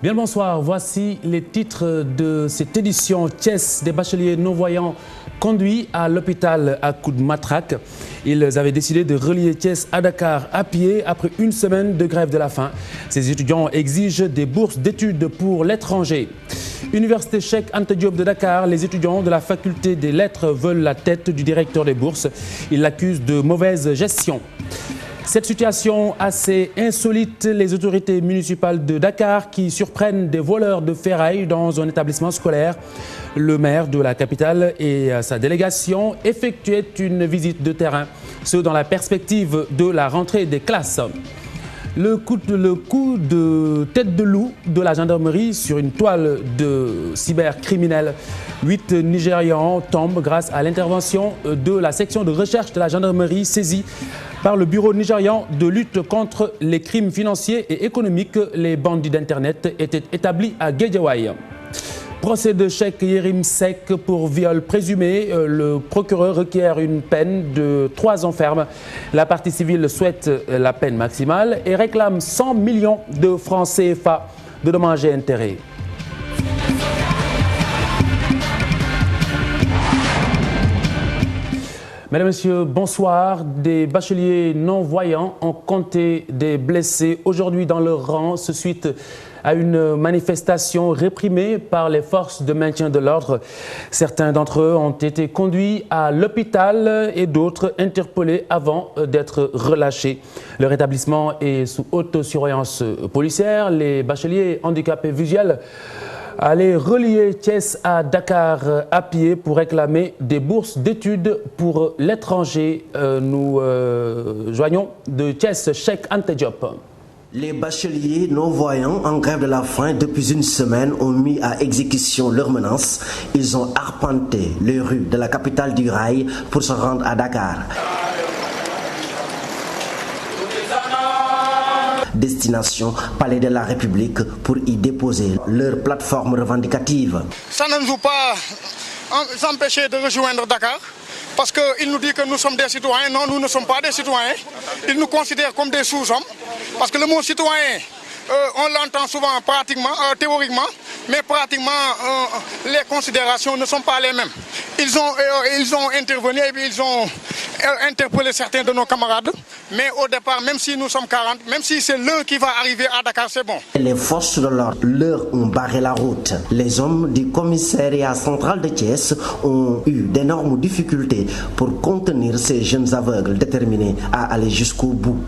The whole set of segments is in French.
Bien bonsoir, voici les titres de cette édition. Thiès, des bacheliers non-voyants conduits à l'hôpital à coups de matraque. Ils avaient décidé de relier Thiès à Dakar à pied après une semaine de grève de la faim. Ces étudiants exigent des bourses d'études pour l'étranger. Université Cheikh Anta Diop de Dakar, les étudiants de la faculté des lettres veulent la tête du directeur des bourses. Ils l'accusent de mauvaise gestion. Cette situation assez insolite, les autorités municipales de Dakar qui surprennent des voleurs de ferraille dans un établissement scolaire. Le maire de la capitale et sa délégation effectuaient une visite de terrain, ce dans la perspective de la rentrée des classes. Le coup de tête de loup de la gendarmerie sur une toile de cybercriminels. 8 Nigérians tombent grâce à l'intervention de la section de recherche de la gendarmerie saisie par le bureau nigérian de lutte contre les crimes financiers et économiques. Les bandits d'Internet étaient établis à Guédiawaye. Procès de Cheikh Yérim Seck pour viol présumé. Le procureur requiert une peine de 3 ans ferme. La partie civile souhaite la peine maximale et réclame 100 millions de francs CFA de dommages et intérêts. Mesdames et messieurs, bonsoir. Des bacheliers non-voyants ont compté des blessés aujourd'hui dans leur rang, suite à une manifestation réprimée par les forces de maintien de l'ordre. Certains d'entre eux ont été conduits à l'hôpital et d'autres interpellés avant d'être relâchés. Leur établissement est sous haute surveillance policière. Les bacheliers handicapés visuels allaient relier Thiès à Dakar à pied pour réclamer des bourses d'études pour l'étranger. Nous joignons de Thiès Cheikh Anta Diop. Les bacheliers non-voyants en grève de la faim depuis une semaine ont mis à exécution leurs menaces. Ils ont arpenté les rues de la capitale du rail pour se rendre à Dakar. Destination Palais de la République pour y déposer leur plateforme revendicative. Ça ne nous pas empêcher de rejoindre Dakar parce qu'il nous dit que nous sommes des citoyens. Non, nous ne sommes pas des citoyens. Ils nous considèrent comme des sous-hommes parce que le mot citoyen, on l'entend souvent pratiquement, théoriquement, mais pratiquement les considérations ne sont pas les mêmes. Ils ont intervenu et puis ils ont interpellé certains de nos camarades. Mais au départ, même si nous sommes 40, même si c'est l'un qui va arriver à Dakar, c'est bon. Les forces de l'ordre leur ont barré la route. Les hommes du commissariat central de Thiès ont eu d'énormes difficultés pour contenir ces jeunes aveugles déterminés à aller jusqu'au bout.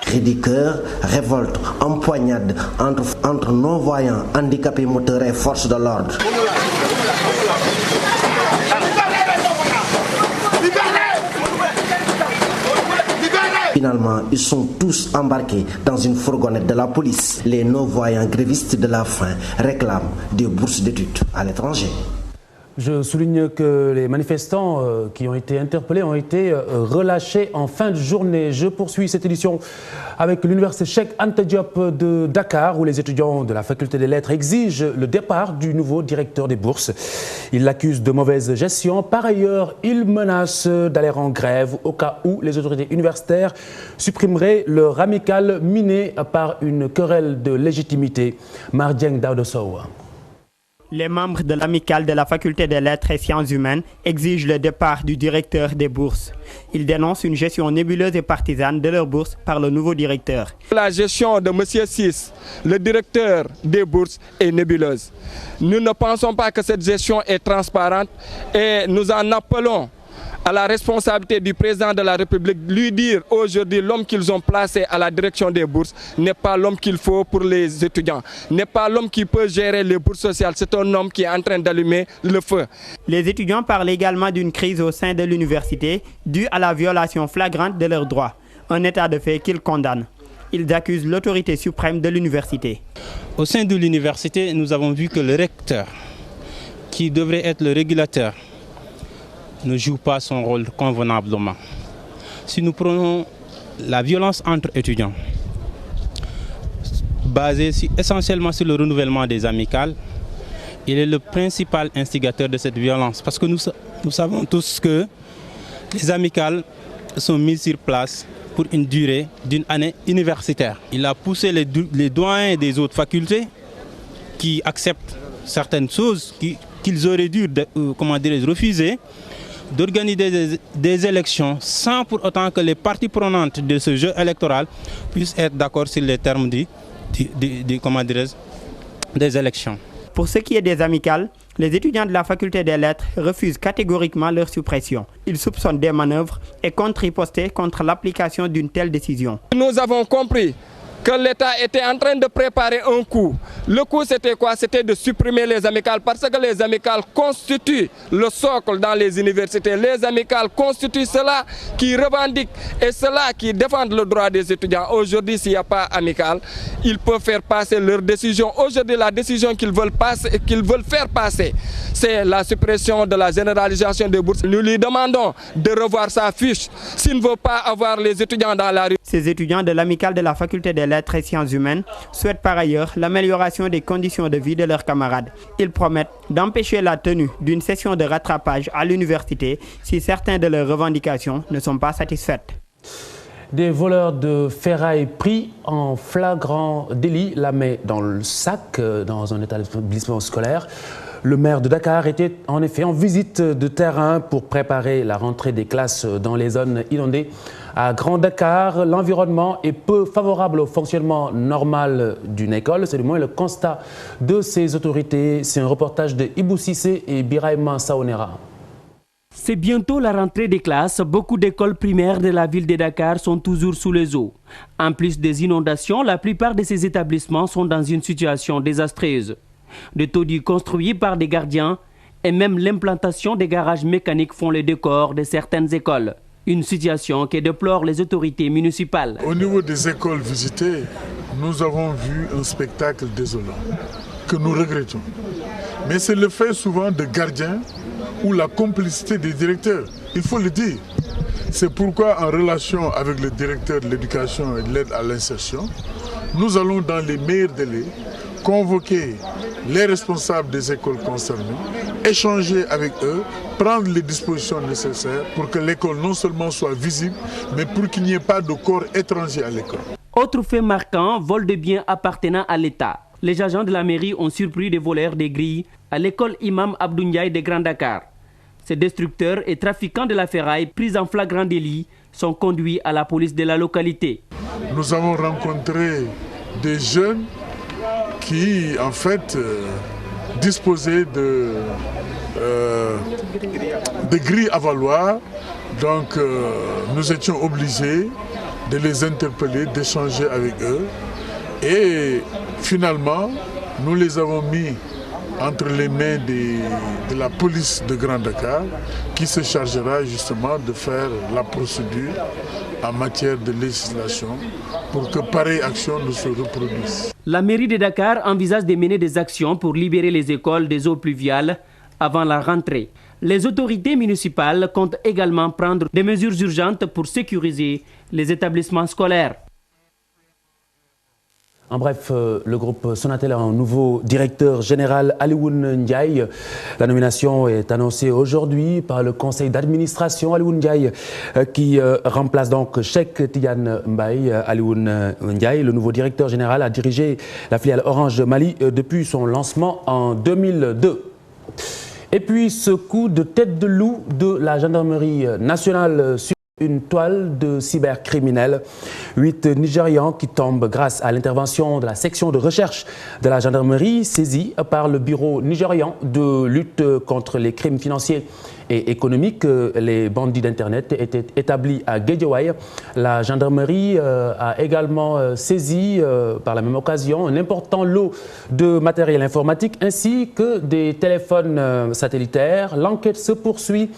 Cris du cœur, révolte, empoignade entre non-voyants, handicapés moteurs et forces de l'ordre. Finalement, ils sont tous embarqués dans une fourgonnette de la police. Les non-voyants grévistes de la faim réclament des bourses d'études à l'étranger. Je souligne que les manifestants qui ont été interpellés ont été relâchés en fin de journée. Je poursuis cette édition avec l'université Cheikh Anta Diop de Dakar, où les étudiants de la faculté des lettres exigent le départ du nouveau directeur des bourses. Ils l'accusent de mauvaise gestion. Par ailleurs, ils menacent d'aller en grève au cas où les autorités universitaires supprimeraient leur amicale minée par une querelle de légitimité. Mardieng Daoudosow. Les membres de l'amicale de la faculté des lettres et sciences humaines exigent le départ du directeur des bourses. Ils dénoncent une gestion nébuleuse et partisane de leurs bourses par le nouveau directeur. La gestion de M. Sis, le directeur des bourses, est nébuleuse. Nous ne pensons pas que cette gestion est transparente et nous en appelons à la responsabilité du président de la République, lui dire aujourd'hui l'homme qu'ils ont placé à la direction des bourses n'est pas l'homme qu'il faut pour les étudiants, n'est pas l'homme qui peut gérer les bourses sociales, c'est un homme qui est en train d'allumer le feu. Les étudiants parlent également d'une crise au sein de l'université due à la violation flagrante de leurs droits, un état de fait qu'ils condamnent. Ils accusent l'autorité suprême de l'université. Au sein de l'université, nous avons vu que le recteur, qui devrait être le régulateur, ne joue pas son rôle convenablement. Si nous prenons la violence entre étudiants, basée essentiellement sur le renouvellement des amicales, il est le principal instigateur de cette violence. Parce que nous savons tous que les amicales sont mises sur place pour une durée d'une année universitaire. Il a poussé les doyens des autres facultés qui acceptent certaines choses qu'ils auraient dû refuser, d'organiser des élections sans pour autant que les parties prenantes de ce jeu électoral puissent être d'accord sur les termes des élections. Pour ce qui est des amicales, les étudiants de la faculté des lettres refusent catégoriquement leur suppression. Ils soupçonnent des manœuvres et comptent riposter contre l'application d'une telle décision. Nous avons compris que l'État était en train de préparer un coup. Le coup, c'était quoi? C'était de supprimer les amicales parce que les amicales constituent le socle dans les universités. Les amicales constituent cela qui revendiquent et cela qui défendent le droit des étudiants. Aujourd'hui, s'il n'y a pas amicale, ils peuvent faire passer leur décision. Aujourd'hui, la décision qu'ils veulent faire passer, c'est la suppression de la généralisation des bourses. Nous lui demandons de revoir sa fiche s'il ne veut pas avoir les étudiants dans la rue. Ces étudiants de l'amicale de la faculté des lettres et sciences humaines souhaitent par ailleurs l'amélioration des conditions de vie de leurs camarades. Ils promettent d'empêcher la tenue d'une session de rattrapage à l'université si certaines de leurs revendications ne sont pas satisfaites. Des voleurs de ferraille pris en flagrant délit, la main dans le sac dans un établissement scolaire. Le maire de Dakar était en effet en visite de terrain pour préparer la rentrée des classes dans les zones inondées. À Grand Dakar, l'environnement est peu favorable au fonctionnement normal d'une école. C'est du moins le constat de ces autorités. C'est un reportage de Ibou Sissé et Biraïma Saonera. C'est bientôt la rentrée des classes. Beaucoup d'écoles primaires de la ville de Dakar sont toujours sous les eaux. En plus des inondations, la plupart de ces établissements sont dans une situation désastreuse. Des taudis construits par des gardiens et même l'implantation des garages mécaniques font le décor de certaines écoles. Une situation que déplorent les autorités municipales. Au niveau des écoles visitées, nous avons vu un spectacle désolant que nous regrettons. Mais c'est le fait souvent de gardiens ou la complicité des directeurs, il faut le dire. C'est pourquoi en relation avec le directeur de l'éducation et de l'aide à l'insertion, nous allons dans les meilleurs délais convoquer les responsables des écoles concernées, échanger avec eux, prendre les dispositions nécessaires pour que l'école non seulement soit visible, mais pour qu'il n'y ait pas de corps étrangers à l'école. Autre fait marquant, vol de biens appartenant à l'État. Les agents de la mairie ont surpris des voleurs des grilles à l'école Imam Abdou Ndiaye de Grand Dakar. Ces destructeurs et trafiquants de la ferraille pris en flagrant délit sont conduits à la police de la localité. Nous avons rencontré des jeunes qui, en fait, disposaient de grilles à valoir. Donc, nous étions obligés de les interpeller, d'échanger avec eux. Et finalement, nous les avons mis entre les mains de la police de Grand Dakar, qui se chargera justement de faire la procédure en matière de législation pour que pareille action ne se reproduise. La mairie de Dakar envisage de mener des actions pour libérer les écoles des eaux pluviales avant la rentrée. Les autorités municipales comptent également prendre des mesures urgentes pour sécuriser les établissements scolaires. En bref, le groupe Sonatel a un nouveau directeur général, Alioune Ndiaye. La nomination est annoncée aujourd'hui par le conseil d'administration. Alioune Ndiaye qui remplace donc Cheikh Tidiane Mbaye. Alioune Ndiaye, le nouveau directeur général, a dirigé la filiale Orange Mali depuis son lancement en 2002. Et puis ce coup de tête de loup de la gendarmerie nationale sur une toile de cybercriminels. 8 Nigérians qui tombent grâce à l'intervention de la section de recherche de la gendarmerie saisie par le bureau nigérian de lutte contre les crimes financiers et économiques. Les bandits d'Internet étaient établis à Guédiawaye. La gendarmerie a également saisi par la même occasion un important lot de matériel informatique ainsi que des téléphones satellitaires. L'enquête se poursuit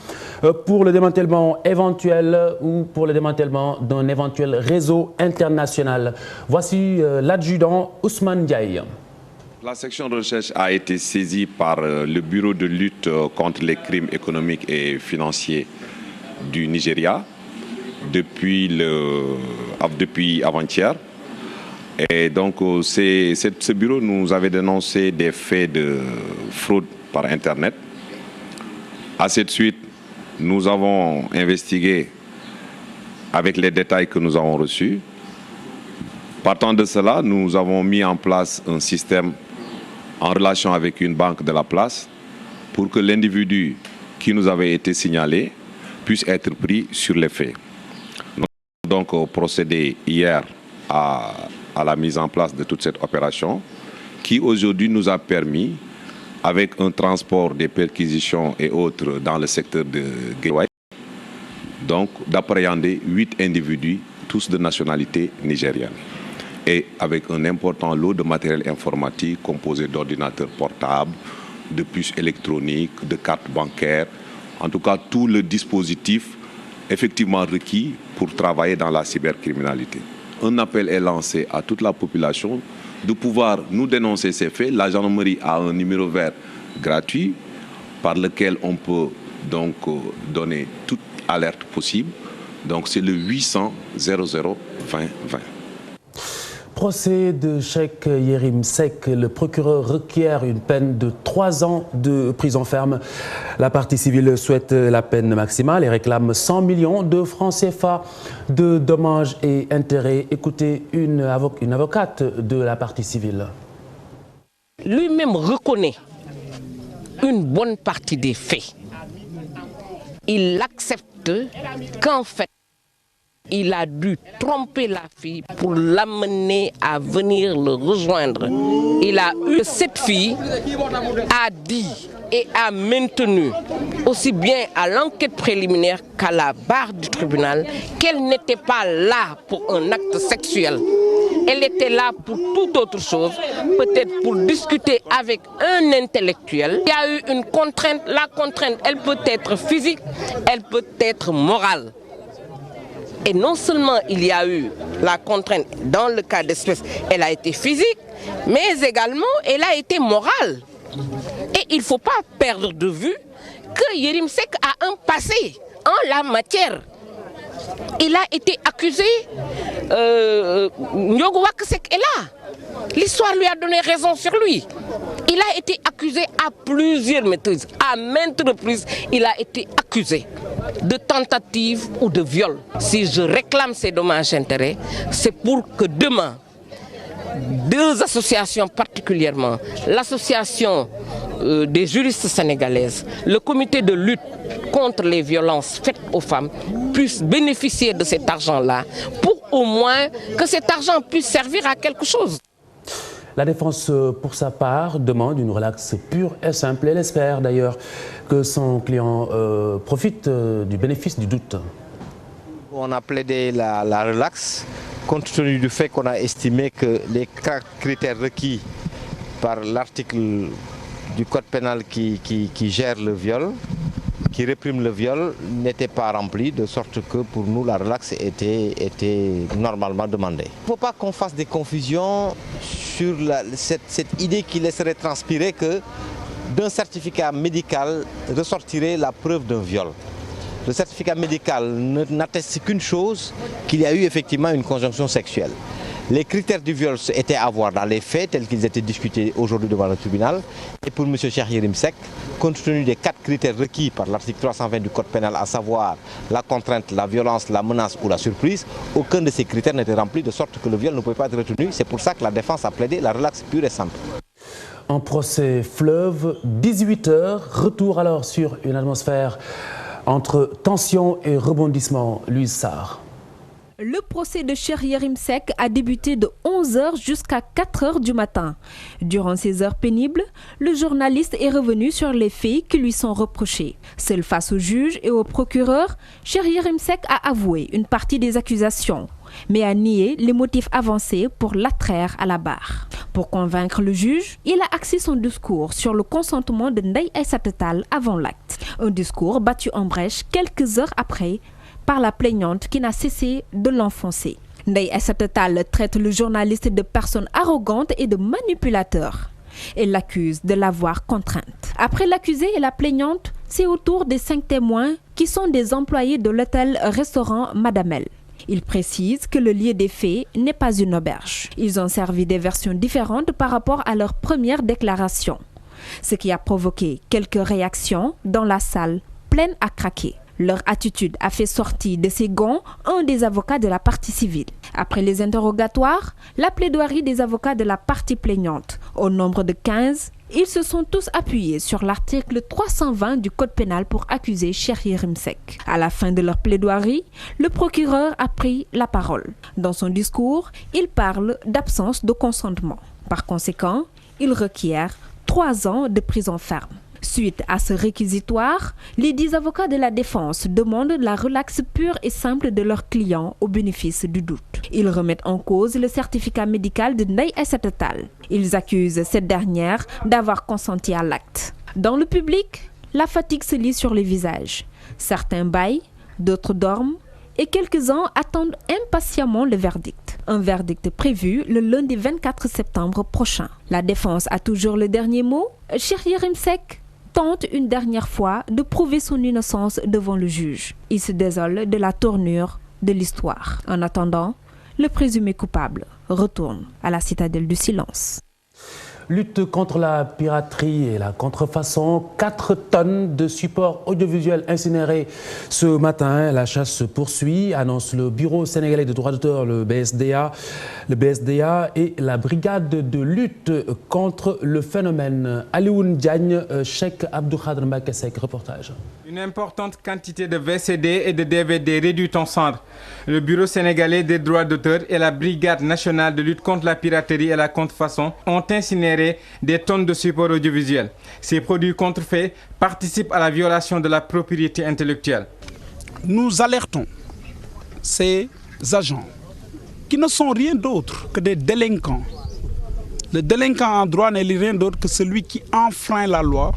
pour le démantèlement éventuel ou pour le démantèlement d'un éventuel réseau international. Voici l'adjudant Ousmane Ndiaye. La section de recherche a été saisie par le bureau de lutte contre les crimes économiques et financiers du Nigeria depuis avant-hier. Et donc ce bureau nous avait dénoncé des faits de fraude par Internet. À cette suite, nous avons investigué avec les détails que nous avons reçus. Partant de cela, nous avons mis en place un système en relation avec une banque de la place pour que l'individu qui nous avait été signalé puisse être pris sur les faits. Nous avons donc procédé hier à la mise en place de toute cette opération qui aujourd'hui nous a permis, avec un transport des perquisitions et autres dans le secteur de Guédiawaye, donc d'appréhender 8 individus, tous de nationalité nigérienne, et avec un important lot de matériel informatique composé d'ordinateurs portables, de puces électroniques, de cartes bancaires, en tout cas tout le dispositif effectivement requis pour travailler dans la cybercriminalité. Un appel est lancé à toute la population de pouvoir nous dénoncer ces faits. La gendarmerie a un numéro vert gratuit par lequel on peut donc donner toute alerte possible. Donc c'est le 800 00 20 20. Procès de Cheikh Yérim Seck. Le procureur requiert une peine de 3 ans de prison ferme. La partie civile souhaite la peine maximale et réclame 100 millions de francs CFA de dommages et intérêts. Écoutez une avocate de la partie civile. Lui-même reconnaît une bonne partie des faits. Il accepte qu'en fait, il a dû tromper la fille pour l'amener à venir le rejoindre. Il a eu cette fille, a dit et a maintenu, aussi bien à l'enquête préliminaire qu'à la barre du tribunal, qu'elle n'était pas là pour un acte sexuel. Elle était là pour toute autre chose, peut-être pour discuter avec un intellectuel. Il y a eu une contrainte. La contrainte, elle peut être physique, elle peut être morale. Et non seulement il y a eu la contrainte, dans le cas d'espèce, elle a été physique, mais également elle a été morale. Et il ne faut pas perdre de vue que Yérim Seck a un passé en la matière. Il a été accusé, Ndiogo Wack Seck est là. L'histoire lui a donné raison sur lui. Il a été accusé à plusieurs maîtrises. À maintes reprises, il a été accusé de tentative ou de viol. Si je réclame ces dommages-intérêts, c'est pour que demain, 2 associations particulièrement, l'association des juristes sénégalaises, le comité de lutte contre les violences faites aux femmes, puissent bénéficier de cet argent-là pour au moins que cet argent puisse servir à quelque chose. La défense, pour sa part, demande une relaxe pure et simple. Elle espère d'ailleurs que son client profite du bénéfice du doute. On a plaidé la relaxe, compte tenu du fait qu'on a estimé que les critères requis par l'article du code pénal qui gère le viol, qui réprime le viol, n'étaient pas remplis, de sorte que pour nous la relaxe était normalement demandée. Il ne faut pas qu'on fasse des confusions sur cette idée qui laisserait transpirer que d'un certificat médical ressortirait la preuve d'un viol. Le certificat médical n'atteste qu'une chose, qu'il y a eu effectivement une conjonction sexuelle. Les critères du viol étaient à voir dans les faits tels qu'ils étaient discutés aujourd'hui devant le tribunal. Et pour M. Cheikh Yérim Seck, compte tenu des 4 critères requis par l'article 320 du Code pénal, à savoir la contrainte, la violence, la menace ou la surprise, aucun de ces critères n'était rempli de sorte que le viol ne pouvait pas être retenu. C'est pour ça que la défense a plaidé la relaxe pure et simple. En procès fleuve, 18h, retour alors sur une atmosphère entre tension et rebondissement. Louise Sarr. Le procès de Cheikh Yérim Seck a débuté de 11h jusqu'à 4h du matin. Durant ces heures pénibles, le journaliste est revenu sur les faits qui lui sont reprochés. Seul face au juge et au procureur, Cheikh Yérim Seck a avoué une partie des accusations, mais a nié les motifs avancés pour l'attraire à la barre. Pour convaincre le juge, il a axé son discours sur le consentement de Ndeye Aïssata Tall avant l'acte. Un discours battu en brèche quelques heures après par la plaignante qui n'a cessé de l'enfoncer. Ndeye Aïssata Tall traite le journaliste de personne arrogante et de manipulateur. Elle l'accuse de l'avoir contrainte. Après l'accusé et la plaignante, c'est au tour des 5 témoins qui sont des employés de l'hôtel-restaurant Madame L. Ils précisent que le lieu des faits n'est pas une auberge. Ils ont servi des versions différentes par rapport à leur première déclaration, ce qui a provoqué quelques réactions dans la salle pleine à craquer. Leur attitude a fait sortir de ses gonds un des avocats de la partie civile. Après les interrogatoires, la plaidoirie des avocats de la partie plaignante, au nombre de 15, ils se sont tous appuyés sur l'article 320 du Code pénal pour accuser Cheikh Yérim Seck. À la fin de leur plaidoirie, le procureur a pris la parole. Dans son discours, il parle d'absence de consentement. Par conséquent, il requiert 3 ans de prison ferme. Suite à ce réquisitoire, les 10 avocats de la défense demandent la relaxe pure et simple de leur client au bénéfice du doute. Ils remettent en cause le certificat médical de Ndeye Aïssata Tall. Ils accusent cette dernière d'avoir consenti à l'acte. Dans le public, la fatigue se lit sur les visages. Certains bâillent, d'autres dorment et quelques-uns attendent impatiemment le verdict. Un verdict prévu le lundi 24 septembre prochain. La défense a toujours le dernier mot. Cheikh Yérim Seck tente une dernière fois de prouver son innocence devant le juge. Il se désole de la tournure de l'histoire. En attendant, le présumé coupable retourne à la citadelle du silence. Lutte contre la piraterie et la contrefaçon. 4 tonnes de supports audiovisuels incinérés ce matin. La chasse se poursuit, annonce le Bureau sénégalais de droits d'auteur, le BSDA et la brigade de lutte contre le phénomène. Alioune Diagne, Cheikh Abdou Khadr Mbacké Seck, reportage. Une importante quantité de VCD et de DVD réduits en cendres. Le Bureau sénégalais des droits d'auteur et la Brigade nationale de lutte contre la piraterie et la contrefaçon ont incinéré des tonnes de supports audiovisuels. Ces produits contrefaits participent à la violation de la propriété intellectuelle. Nous alertons ces agents qui ne sont rien d'autre que des délinquants. Le délinquant en droit n'est rien d'autre que celui qui enfreint la loi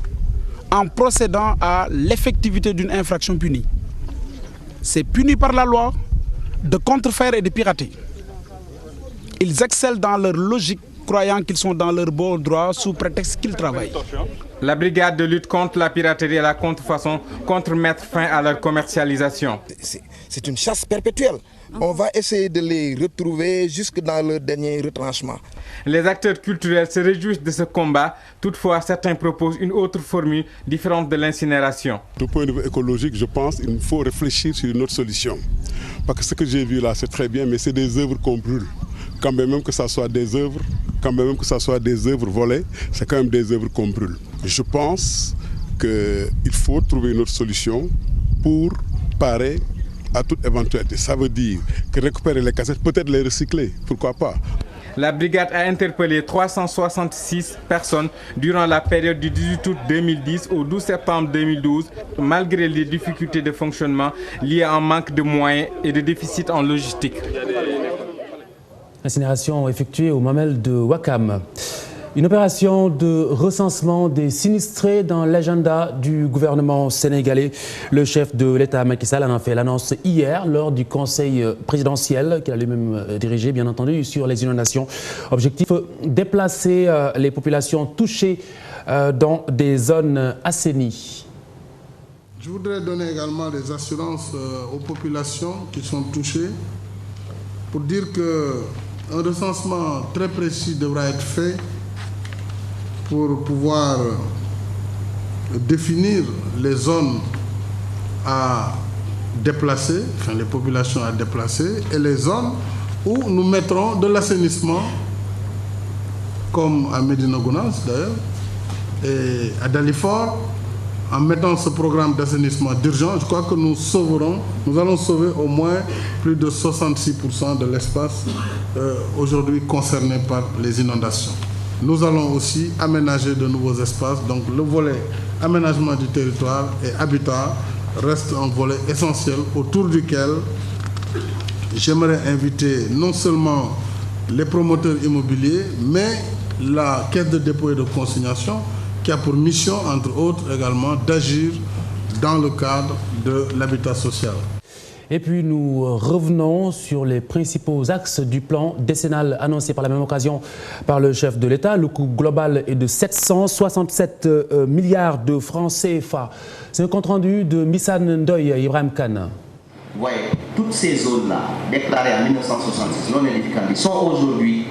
en procédant à l'effectivité d'une infraction punie. C'est puni par la loi de contrefaire et de pirater. Ils excellent dans leur logique, croyant qu'ils sont dans leur bon droit sous prétexte qu'ils travaillent. La brigade de lutte contre la piraterie et la contrefaçon compte mettre fin à leur commercialisation. C'est une chasse perpétuelle. On va essayer de les retrouver jusque dans leur dernier retranchement. Les acteurs culturels se réjouissent de ce combat. Toutefois, certains proposent une autre formule différente de l'incinération. Du point de vue écologique, je pense qu'il faut réfléchir sur une autre solution. Parce que ce que j'ai vu là, c'est très bien, mais c'est des œuvres qu'on brûle. Quand même que ça soit des œuvres, volées, c'est quand même des œuvres qu'on brûle. Je pense qu'il faut trouver une autre solution pour parer à toute éventualité. Ça veut dire que récupérer les cassettes, peut-être les recycler, pourquoi pas. La brigade a interpellé 366 personnes durant la période du 18 août 2010 au 12 septembre 2012, malgré les difficultés de fonctionnement liées à un manque de moyens et de déficit en logistique. Incinération effectuée au Mamelles de Ouakam. Une opération de recensement des sinistrés dans l'agenda du gouvernement sénégalais. Le chef de l'État, Macky Sall, en a fait l'annonce hier lors du conseil présidentiel qu'il a lui-même dirigé, bien entendu, sur les inondations. Objectif, déplacer les populations touchées dans des zones assainies. Je voudrais donner également des assurances aux populations qui sont touchées pour dire qu'un recensement très précis devra être fait pour pouvoir définir les zones à déplacer, enfin les populations à déplacer, et les zones où nous mettrons de l'assainissement, comme à Médina Gounass d'ailleurs, et à Dalifort. En mettant ce programme d'assainissement d'urgence, je crois que nous allons sauver au moins plus de 66% de l'espace aujourd'hui concerné par les inondations. Nous allons aussi aménager de nouveaux espaces, donc le volet aménagement du territoire et habitat reste un volet essentiel autour duquel j'aimerais inviter non seulement les promoteurs immobiliers, mais la Caisse de dépôt et de consignation qui a pour mission, entre autres également, d'agir dans le cadre de l'habitat social. Et puis nous revenons sur les principaux axes du plan décennal annoncé par la même occasion par le chef de l'État. Le coût global est de 767 milliards de francs CFA. C'est un compte-rendu de Missane Ndoye Ibrahim Khan. Vous voyez, toutes ces zones-là, déclarées en 1966, non édificantes, sont aujourd'hui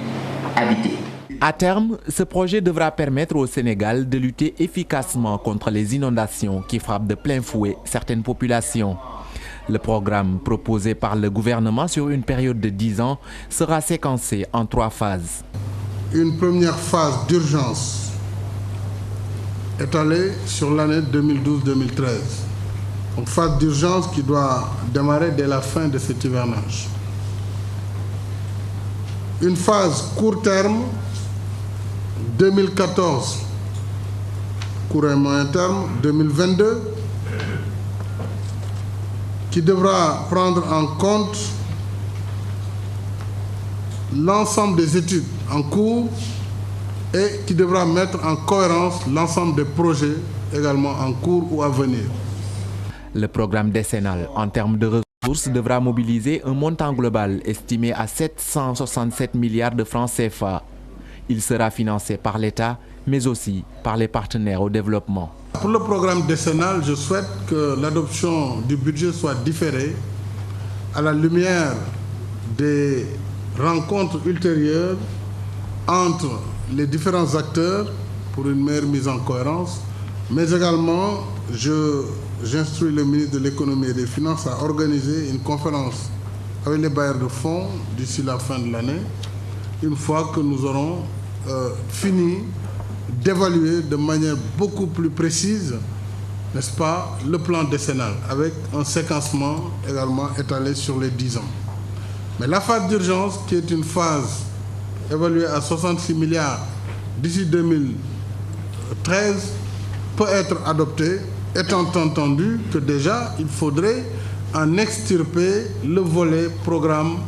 habitées. À terme, ce projet devra permettre au Sénégal de lutter efficacement contre les inondations qui frappent de plein fouet certaines populations. Le programme proposé par le gouvernement sur une période de 10 ans sera séquencé en 3 phases. Une première phase d'urgence étalée sur l'année 2012-2013. Une phase d'urgence qui doit démarrer dès la fin de cet hivernage. Une phase court terme, 2014, court et moyen terme, 2022, qui devra prendre en compte l'ensemble des études en cours et qui devra mettre en cohérence l'ensemble des projets également en cours ou à venir. Le programme décennal en termes de ressources devra mobiliser un montant global estimé à 767 milliards de francs CFA. Il sera financé par l'État, mais aussi par les partenaires au développement. Pour le programme décennal, je souhaite que l'adoption du budget soit différée à la lumière des rencontres ultérieures entre les différents acteurs pour une meilleure mise en cohérence, mais également j'instruis le ministre de l'économie et des finances à organiser une conférence avec les bailleurs de fonds d'ici la fin de l'année, une fois que nous aurons fini d'évaluer de manière beaucoup plus précise, n'est-ce pas, le plan décennal, avec un séquencement également étalé sur les 10 ans. Mais la phase d'urgence, qui est une phase évaluée à 66 milliards d'ici 2013, peut être adoptée, étant entendu que déjà, il faudrait en extirper le volet programme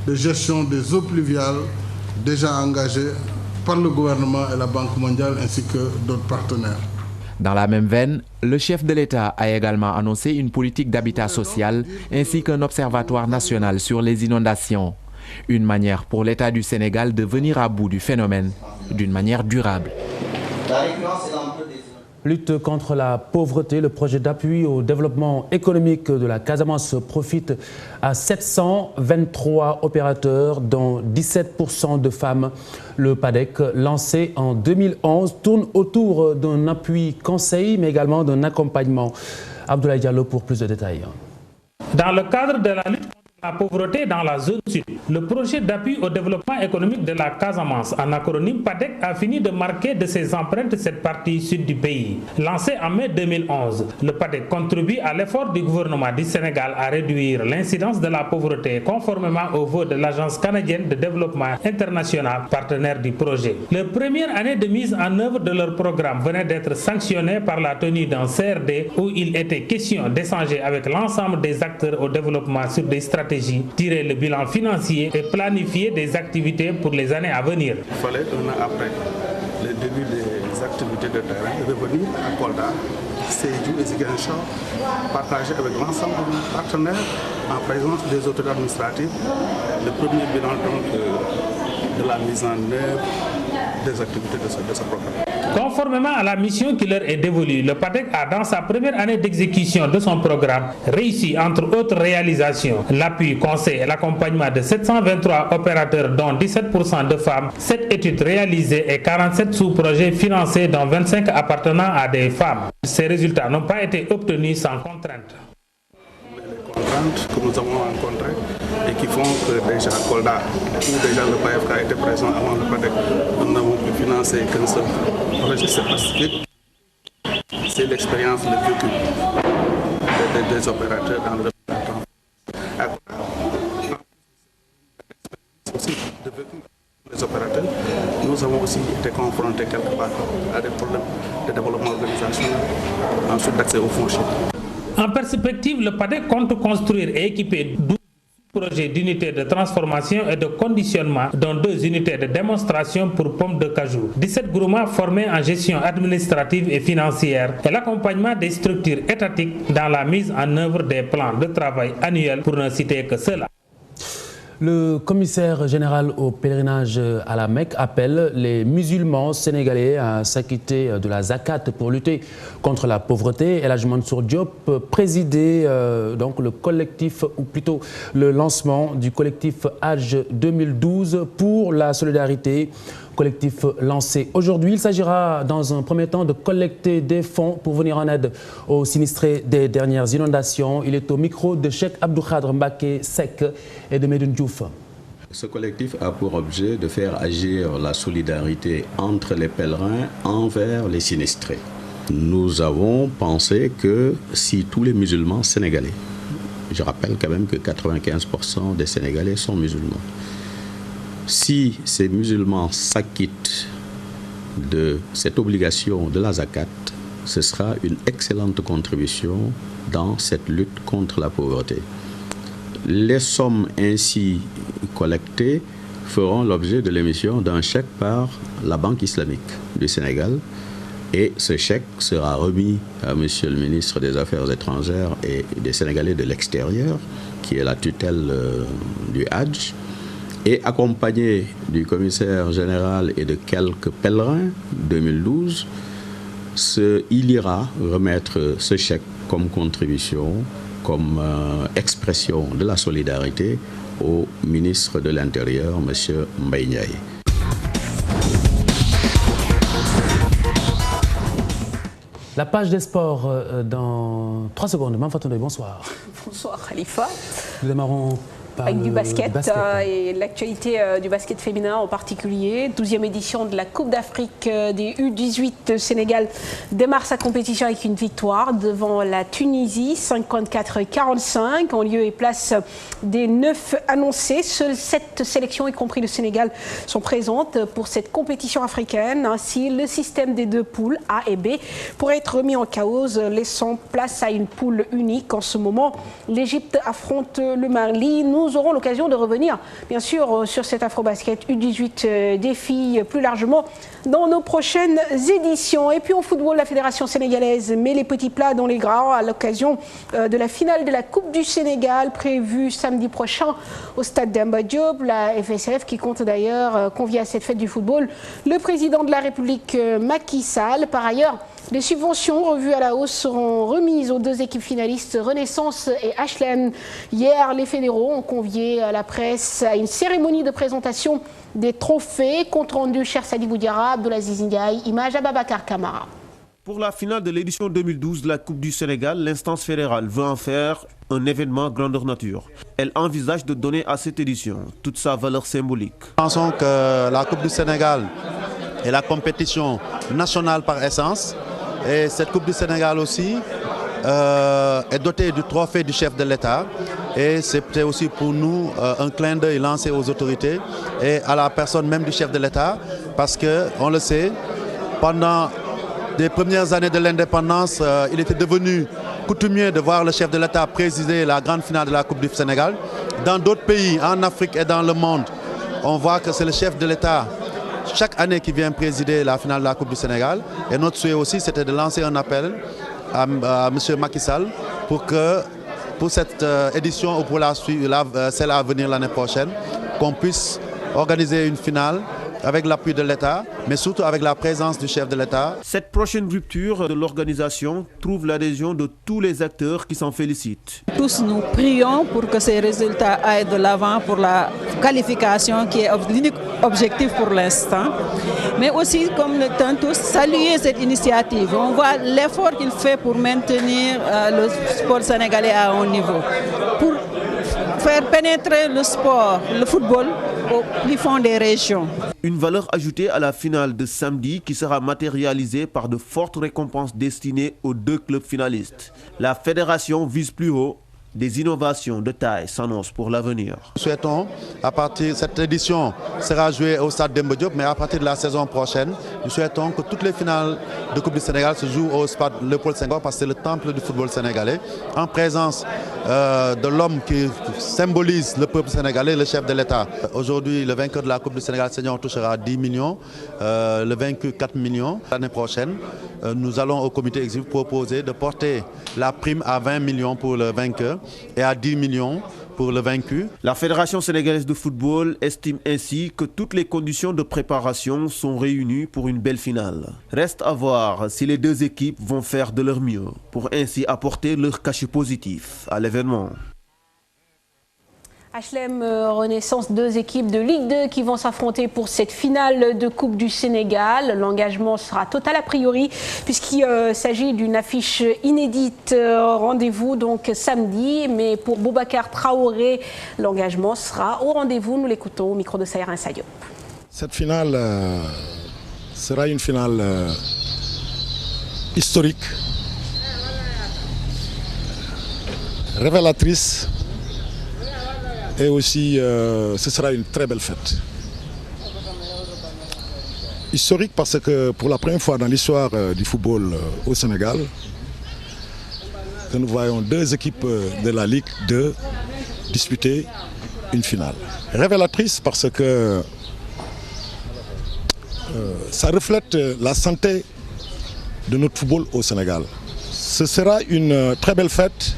de gestion des eaux pluviales déjà engagé par le gouvernement et la Banque mondiale ainsi que d'autres partenaires. Dans la même veine, le chef de l'État a également annoncé une politique d'habitat social ainsi qu'un observatoire national sur les inondations. Une manière pour l'État du Sénégal de venir à bout du phénomène d'une manière durable. Lutte contre la pauvreté, le projet d'appui au développement économique de la Casamance profite à 723 opérateurs, dont 17% de femmes. Le PADEC, lancé en 2011, tourne autour d'un appui conseil, mais également d'un accompagnement. Abdoulaye Diallo pour plus de détails. Dans le cadre de la lutte contre la pauvreté dans la zone sud, le projet d'appui au développement économique de la Casamance, en acronyme PADEC, a fini de marquer de ses empreintes cette partie sud du pays. Lancé en mai 2011, le PADEC contribue à l'effort du gouvernement du Sénégal à réduire l'incidence de la pauvreté conformément aux vœux de l'Agence canadienne de développement international, partenaire du projet. Leur première année de mise en œuvre de leur programme venait d'être sanctionnée par la tenue d'un CRD où il était question d'échanger avec l'ensemble des acteurs au développement sur des stratégies, tirer le bilan financier et planifier des activités pour les années à venir. Il fallait un an après le début des activités de terrain, revenir à Kolda, Sédhiou et Ziguinchor, partager avec l'ensemble de nos partenaires en présence des autorités administratives le premier bilan de la mise en œuvre des activités de ce programme. Conformément à la mission qui leur est dévolue, le PADEC a, dans sa première année d'exécution de son programme, réussi, entre autres réalisations, l'appui, conseil et l'accompagnement de 723 opérateurs, dont 17% de femmes, 7 études réalisées et 47 sous-projets financés, dont 25 appartenant à des femmes. Ces résultats n'ont pas été obtenus sans contrainte. Les contraintes que nous avons rencontrées et qui font que déjà Kolda, où déjà le PAEFK a été présent avant le PADEC, nous n'avons pu financer qu'un seul projet, c'est pacifique. C'est l'expérience, le vécu des opérateurs dans le des opérateurs, nous avons aussi été confrontés quelque part à des problèmes de développement organisationnel, ensuite d'accès aux fonciers. En perspective, le PADEC compte construire et équiper 12 projets d'unités de transformation et de conditionnement, dont 2 unités de démonstration pour pommes de cajou, 17 groupements formés en gestion administrative et financière et l'accompagnement des structures étatiques dans la mise en œuvre des plans de travail annuels, pour ne citer que cela. Le commissaire général au pèlerinage à la Mecque appelle les musulmans sénégalais à s'acquitter de la zakat pour lutter contre la pauvreté. El Hadj Mansour Diop présidait donc le collectif, ou plutôt le lancement du collectif Hajj 2012 pour la solidarité. Collectif lancé aujourd'hui. Il s'agira dans un premier temps de collecter des fonds pour venir en aide aux sinistrés des dernières inondations. Il est au micro de Cheikh Abdou Khadr Mbacké Seck et de Medoune Diouf. Ce collectif a pour objet de faire agir la solidarité entre les pèlerins envers les sinistrés. Nous avons pensé que si tous les musulmans sénégalais, je rappelle quand même que 95% des Sénégalais sont musulmans, si ces musulmans s'acquittent de cette obligation de la zakat, ce sera une excellente contribution dans cette lutte contre la pauvreté. Les sommes ainsi collectées feront l'objet de l'émission d'un chèque par la Banque islamique du Sénégal, et ce chèque sera remis à Monsieur le ministre des Affaires étrangères et des Sénégalais de l'extérieur, qui est la tutelle du Hajj, et accompagné du commissaire général et de quelques pèlerins 2012, il ira remettre ce chèque comme contribution, comme expression de la solidarité au ministre de l'Intérieur, M. Mbaye Ndiaye. La page des sports dans 3 secondes. Mme Fatou Ndoye, bonsoir. Bonsoir Khalifa. Nous démarrons avec du basket, et l'actualité du basket féminin en particulier. 12e édition de la Coupe d'Afrique des U18. Sénégal démarre sa compétition avec une victoire devant la Tunisie, 54-45, en lieu et place des 9 annoncés. Seules 7 sélections, y compris le Sénégal, sont présentes pour cette compétition africaine. Ainsi, le système des 2 poules, A et B, pourrait être remis en cause, laissant place à une poule unique. En ce moment, l'Égypte affronte le Mali. Nous aurons l'occasion de revenir, bien sûr, sur cet Afrobasket U18 des filles plus largement dans nos prochaines éditions. Et puis en football, la Fédération sénégalaise met les petits plats dans les gras à l'occasion de la finale de la Coupe du Sénégal prévue samedi prochain au stade Demba Diop. La FSF qui compte d'ailleurs convier à cette fête du football le président de la République Macky Sall. Par ailleurs, les subventions revues à la hausse seront remises aux 2 équipes finalistes Renaissance et HLM. Hier, les fédéraux ont convié la presse à une cérémonie de présentation des trophées. Compte rendu cher Sadi Boudiara, Abdoulaziz Ndiaye, image Ababacar Kamara. Pour la finale de l'édition 2012 de la Coupe du Sénégal, l'instance fédérale veut en faire un événement grandeur nature. Elle envisage de donner à cette édition toute sa valeur symbolique. Nous pensons que la Coupe du Sénégal est la compétition nationale par essence. Et cette Coupe du Sénégal aussi est dotée du trophée du chef de l'État. Et c'était aussi pour nous un clin d'œil lancé aux autorités et à la personne même du chef de l'État. Parce qu'on le sait, pendant les premières années de l'indépendance, il était devenu coutumier de voir le chef de l'État présider la grande finale de la Coupe du Sénégal. Dans d'autres pays, en Afrique et dans le monde, on voit que c'est le chef de l'État chaque année qui vient présider la finale de la Coupe du Sénégal. Et notre souhait aussi, c'était de lancer un appel à M. Macky Sall pour cette édition ou pour celle à venir l'année prochaine, qu'on puisse organiser une finale avec l'appui de l'État, mais surtout avec la présence du chef de l'État. Cette prochaine rupture de l'organisation trouve l'adhésion de tous les acteurs qui s'en félicitent. Tous nous prions pour que ces résultats aillent de l'avant pour la qualification qui est l'unique objectif pour l'instant. Mais aussi, comme le temps tous, saluer cette initiative. On voit l'effort qu'il fait pour maintenir le sport sénégalais à un haut niveau, pour faire pénétrer le sport, le football, au plus fond des régions. Une valeur ajoutée à la finale de samedi qui sera matérialisée par de fortes récompenses destinées aux 2 clubs finalistes. La fédération vise plus haut. Des innovations de taille s'annoncent pour l'avenir. Nous souhaitons, à partir de cette édition sera jouée au stade Demba Diop, mais à partir de la saison prochaine, nous souhaitons que toutes les finales de Coupe du Sénégal se jouent au stade Léopold Senghor, parce que c'est le temple du football sénégalais, en présence de l'homme qui symbolise le peuple sénégalais, le chef de l'État. Aujourd'hui, le vainqueur de la Coupe du Sénégal senior touchera 10 millions, le vaincu 4 millions. L'année prochaine, nous allons au comité exécutif proposer de porter la prime à 20 millions pour le vainqueur et à 10 millions pour le vaincu. La Fédération sénégalaise de football estime ainsi que toutes les conditions de préparation sont réunies pour une belle finale. Reste à voir si les 2 équipes vont faire de leur mieux pour ainsi apporter leur cachet positif à l'événement. HLM Renaissance, 2 équipes de Ligue 2 qui vont s'affronter pour cette finale de Coupe du Sénégal. L'engagement sera total a priori puisqu'il s'agit d'une affiche inédite. Rendez-vous donc samedi, mais pour Boubacar Traoré, l'engagement sera au rendez-vous. Nous l'écoutons au micro de Saïrin Sadiop. Cette finale sera une finale historique, révélatrice. Et aussi, ce sera une très belle fête. Historique parce que pour la première fois dans l'histoire du football au Sénégal, que nous voyons 2 équipes de la Ligue 2 disputer une finale. Révélatrice parce que ça reflète la santé de notre football au Sénégal. Ce sera une très belle fête.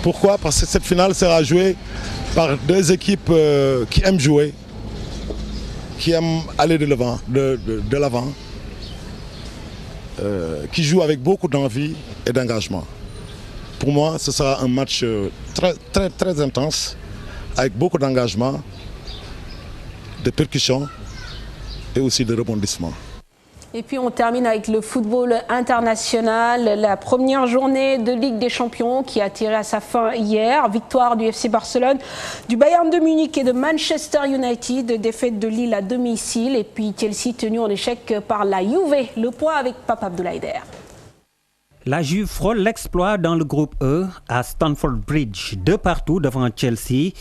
Pourquoi? Parce que cette finale sera jouée par 2 équipes qui aiment jouer, qui aiment aller de l'avant, qui jouent avec beaucoup d'envie et d'engagement. Pour moi, ce sera un match très intense, avec beaucoup d'engagement, de percussion et aussi de rebondissement. Et puis on termine avec le football international, la première journée de Ligue des Champions qui a tiré à sa fin hier. Victoire du FC Barcelone, du Bayern de Munich et de Manchester United, défaite de Lille à domicile et puis Chelsea tenu en échec par la Juve. Le point avec Pape Abdoulaye Der. La Juve frôle l'exploit dans le groupe E à Stamford Bridge, 2-2 devant Chelsea.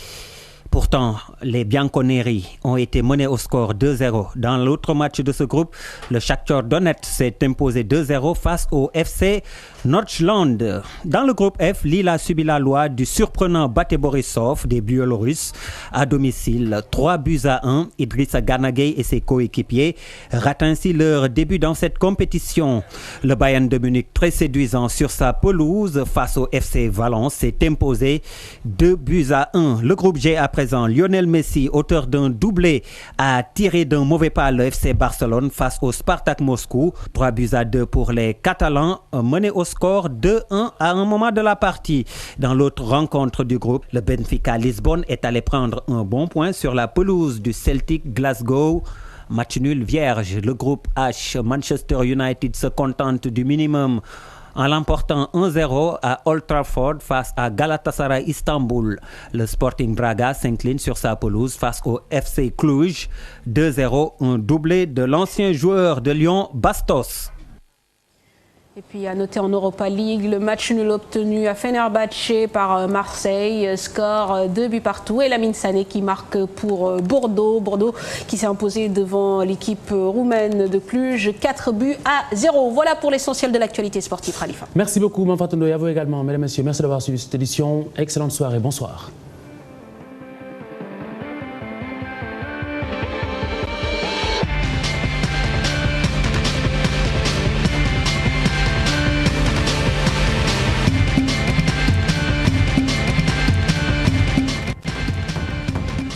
Pourtant, les Bianconeri ont été menés au score 2-0. Dans l'autre match de ce groupe, le Shakhtar Donetsk s'est imposé 2-0 face au FC Nordjylland. Dans le groupe F, Lille a subi la loi du surprenant Bate Borisov des Biélorusses à domicile. 3-1. Idrissa Gana Gueye et ses coéquipiers ratent ainsi leur début dans cette compétition. Le Bayern de Munich, très séduisant sur sa pelouse face au FC Valence, s'est imposé 2-1. Le groupe G à présent, Lionel Messi, auteur d'un doublé, a tiré d'un mauvais pas le FC Barcelone face au Spartak Moscou. 3-2 pour les Catalans, menés au score 2-1 à un moment de la partie. Dans l'autre rencontre du groupe, le Benfica Lisbonne est allé prendre un bon point sur la pelouse du Celtic Glasgow. Match nul vierge. Le groupe H, Manchester United se contente du minimum en l'emportant 1-0 à Old Trafford face à Galatasaray Istanbul. Le Sporting Braga s'incline sur sa pelouse face au FC Cluj. 2-0, un doublé de l'ancien joueur de Lyon, Bastos. Et puis à noter en Europa League, le match nul obtenu à Fenerbahçe par Marseille, score 2-2. Et Lamine Sané qui marque pour Bordeaux. Bordeaux qui s'est imposé devant l'équipe roumaine de Cluj, 4-0. Voilà pour l'essentiel de l'actualité sportive, Khalifa. Merci beaucoup, Manfatou Ndoye, à vous également, mesdames et messieurs. Merci d'avoir suivi cette édition. Excellente soirée, bonsoir.